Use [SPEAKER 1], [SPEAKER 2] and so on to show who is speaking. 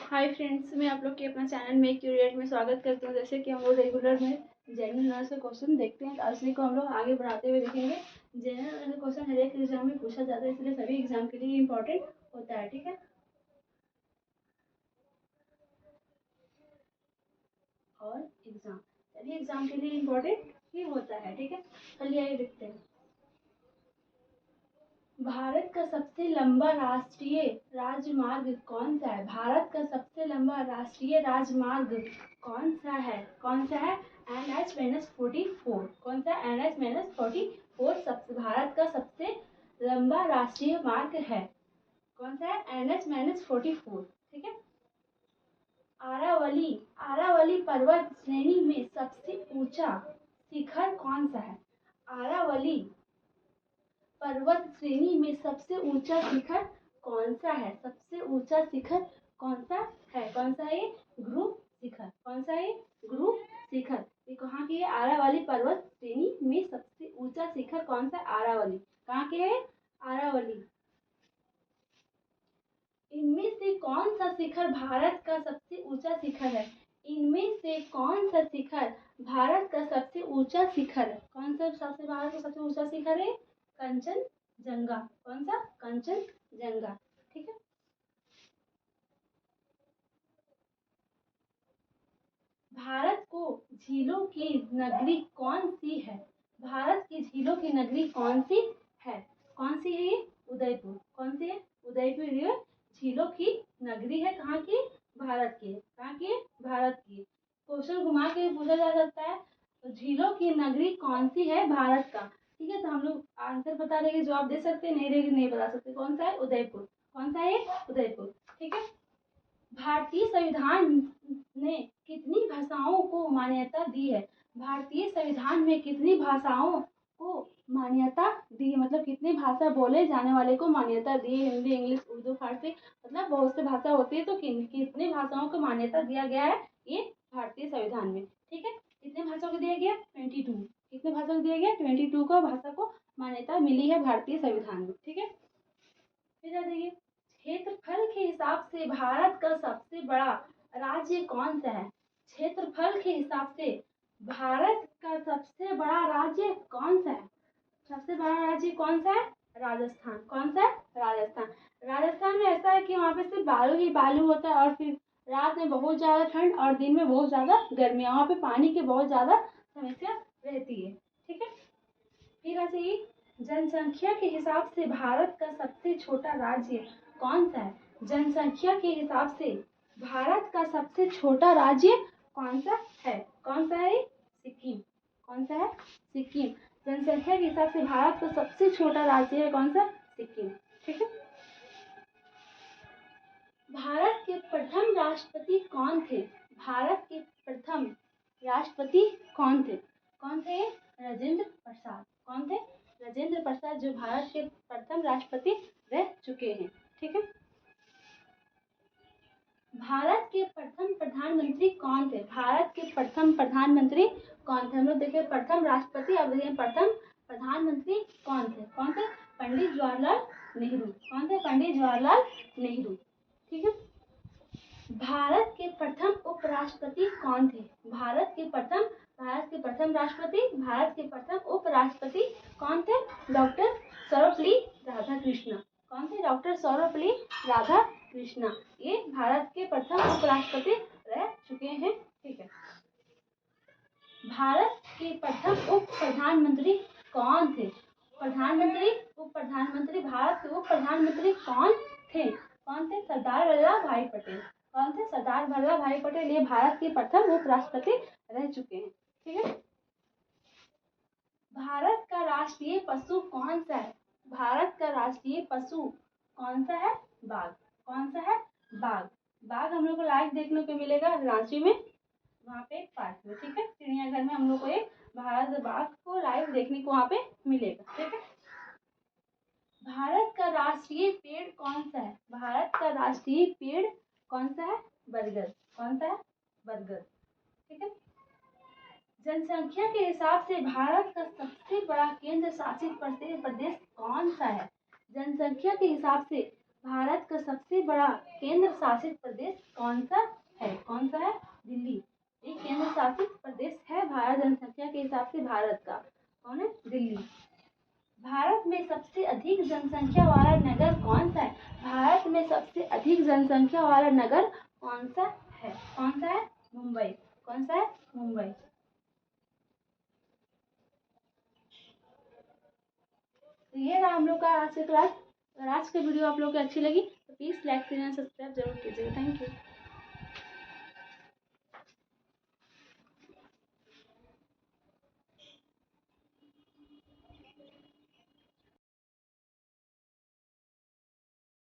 [SPEAKER 1] Hi friends, मैं आप लोग के अपना चैनल में क्यूरियट में स्वागत करती हूँ। जैसे कि हम लोग रेगुलर में जनरल नॉलेज से क्वेश्चन देखते हैं, तो उसी को हम लोग आगे बढ़ाते हुए देखेंगे। जनरल नॉलेज क्वेश्चन हर एक एग्जाम में पूछा जाता है, इसलिए सभी एग्जाम के लिए इम्पोर्टेंट होता है। ठीक है, और एग्जाम सभी एग्जाम के लिए इम्पोर्टेंट ही होता है। ठीक है, चलिए आइए देखते हैं। भारत का सबसे लंबा राष्ट्रीय राजमार्ग कौन सा है? भारत का सबसे लंबा राष्ट्रीय राजमार्ग कौन सा है? कौन सा है? NH-44। कौन सा? NH-44 सबसे भारत का सबसे लंबा राष्ट्रीय मार्ग है। कौन सा है? NH-44। ठीक है। आरावली आरावली पर्वत श्रेणी में सबसे ऊंचा शिखर कौन सा है? आरावली पर्वत श्रेणी में सबसे ऊंचा शिखर कौन सा है? सबसे ऊंचा शिखर कौन सा है? कौन सा है ये? गुरु शिखर। कौन सा है? गुरु शिखर। ये कहाँ की है? आरावली पर्वत श्रेणी में सबसे ऊंचा शिखर कौन सा? आरावली। कहाँ के है? आरावली। इनमें से कौन सा शिखर भारत का सबसे ऊंचा शिखर है? इनमें से कौन सा शिखर भारत का सबसे ऊंचा शिखर है? कौन सा सबसे भारत का सबसे ऊंचा शिखर है? कंचनजंगा। कौन सा? कंचनजंगा। ठीक है। भारत को झीलों की नगरी कौन सी है? भारत की झीलों की नगरी कौन सी है? कौन सी है ये? उदयपुर। कौन सी है? उदयपुर ये झीलों की नगरी है। कहाँ की? भारत की। कहाँ की? भारत की। क्वेश्चन घुमा के पूछा जा सकता है, तो झीलों की नगरी कौन सी है भारत का? ठीक है, तो हम लोग आंसर बता देंगे, जवाब दे सकते हैं, नहीं रहेगी नहीं बता सकते। कौन सा है? उदयपुर। कौन सा है? उदयपुर। ठीक है। भारतीय संविधान ने कितनी भाषाओं को मान्यता दी है? भारतीय संविधान में कितनी भाषाओं को मान्यता दी है? मतलब कितनी भाषा बोले जाने वाले को मान्यता दी है? हिंदी, इंग्लिश, उर्दू, फारसी, मतलब बहुत से भाषा होती है, तो कितनी भाषाओं को मान्यता दिया गया है ये भारतीय संविधान में? ठीक है, कितने भाषाओं को दिया गया? 22। कितने भाषा को दिया गया? 22 का भाषा को मान्यता मिली है भारतीय संविधान में। ठीक है, फिर आ जाइए। क्षेत्रफल के हिसाब से भारत का सबसे बड़ा राज्य कौन सा है? क्षेत्रफल के हिसाब से भारत का सबसे बड़ा राज्य कौन सा है? सबसे बड़ा राज्य कौन सा है? राजस्थान। कौन सा है? राजस्थान। राजस्थान में ऐसा है कि वहाँ पे सिर्फ बालू ही बालू होता है, और फिर रात में बहुत ज्यादा ठंड और दिन में बहुत ज्यादा गर्मी। वहाँ पे पानी की बहुत ज्यादा समस्या रहती है। ठीक है, फिर आ जाइए। जनसंख्या के हिसाब से भारत का सबसे छोटा राज्य कौन सा है? जनसंख्या के हिसाब से भारत का सबसे छोटा राज्य कौन सा है? कौन सा है? सिक्किम। कौन सा है? सिक्किम। जनसंख्या के हिसाब से भारत का सबसे छोटा राज्य है कौन सा? सिक्किम। ठीक है। भारत के प्रथम राष्ट्रपति कौन थे? भारत के प्रथम राष्ट्रपति कौन थे? कौन थे? राजेंद्र प्रसाद। कौन थे? राजेंद्र प्रसाद, जो भारत के प्रथम राष्ट्रपति रह चुके हैं। ठीक है। भारत के प्रथम प्रधानमंत्री कौन थे? भारत के प्रथम प्रधानमंत्री कौन थे? हम लोग देखिए प्रथम राष्ट्रपति, अब देखिए प्रथम प्रधानमंत्री कौन थे? कौन थे? पंडित जवाहरलाल नेहरू। कौन थे? पंडित जवाहरलाल नेहरू। ठीक है। भारत के प्रथम उपराष्ट्रपति कौन थे? भारत के प्रथम राष्ट्रपति, भारत के प्रथम उपराष्ट्रपति कौन थे? डॉक्टर सर्वपल्ली राधाकृष्णन। कौन थे? डॉक्टर सर्वपल्ली राधाकृष्णन। ये भारत के प्रथम उपराष्ट्रपति रह चुके हैं। ठीक है। भारत के प्रथम उप प्रधानमंत्री कौन थे? प्रधानमंत्री, उप प्रधानमंत्री, भारत के उप प्रधानमंत्री कौन थे? कौन थे? सरदार वल्लभ भाई पटेल। कौन थे? सरदार वल्लभ भाई पटेल। ये भारत के प्रथम उपराष्ट्रपति रह चुके हैं। ठीक है। भारत का राष्ट्रीय पशु कौन सा है? भारत का राष्ट्रीय पशु कौन सा है? बाघ। कौन सा है? बाघ। बाघ हम लोग को लाइव देखने को मिलेगा रांची में, वहाँ पे एक पार्क में। ठीक है, चिड़ियाघर में हम लोग को एक भारत बाघ को लाइव देखने को वहाँ पे मिलेगा। ठीक है। भारत का राष्ट्रीय पेड़ कौन सा है? भारत का राष्ट्रीय पेड़ कौन सा है? बरगद। कौन सा है? बरगद। ठीक है। जनसंख्या के हिसाब से भारत का सबसे बड़ा केंद्र शासित प्रदेश कौन सा है? जनसंख्या के हिसाब से भारत का सबसे बड़ा केंद्र शासित प्रदेश कौन सा है? कौन सा है? दिल्ली। एक केंद्र शासित प्रदेश है भारत जनसंख्या के हिसाब से भारत का, कौन है? दिल्ली। भारत में सबसे अधिक जनसंख्या वाला नगर कौन सा है? भारत में सबसे अधिक जनसंख्या वाला नगर कौन सा है? कौन सा है? मुंबई। कौन सा है? मुंबई। तो ये रहा हम लोग का आज का क्लास। अगर आज की वीडियो आप लोग को अच्छी लगी तो प्लीज़ लाइक, शेयर, सब्सक्राइब जरूर कीजिएगा। Thank you.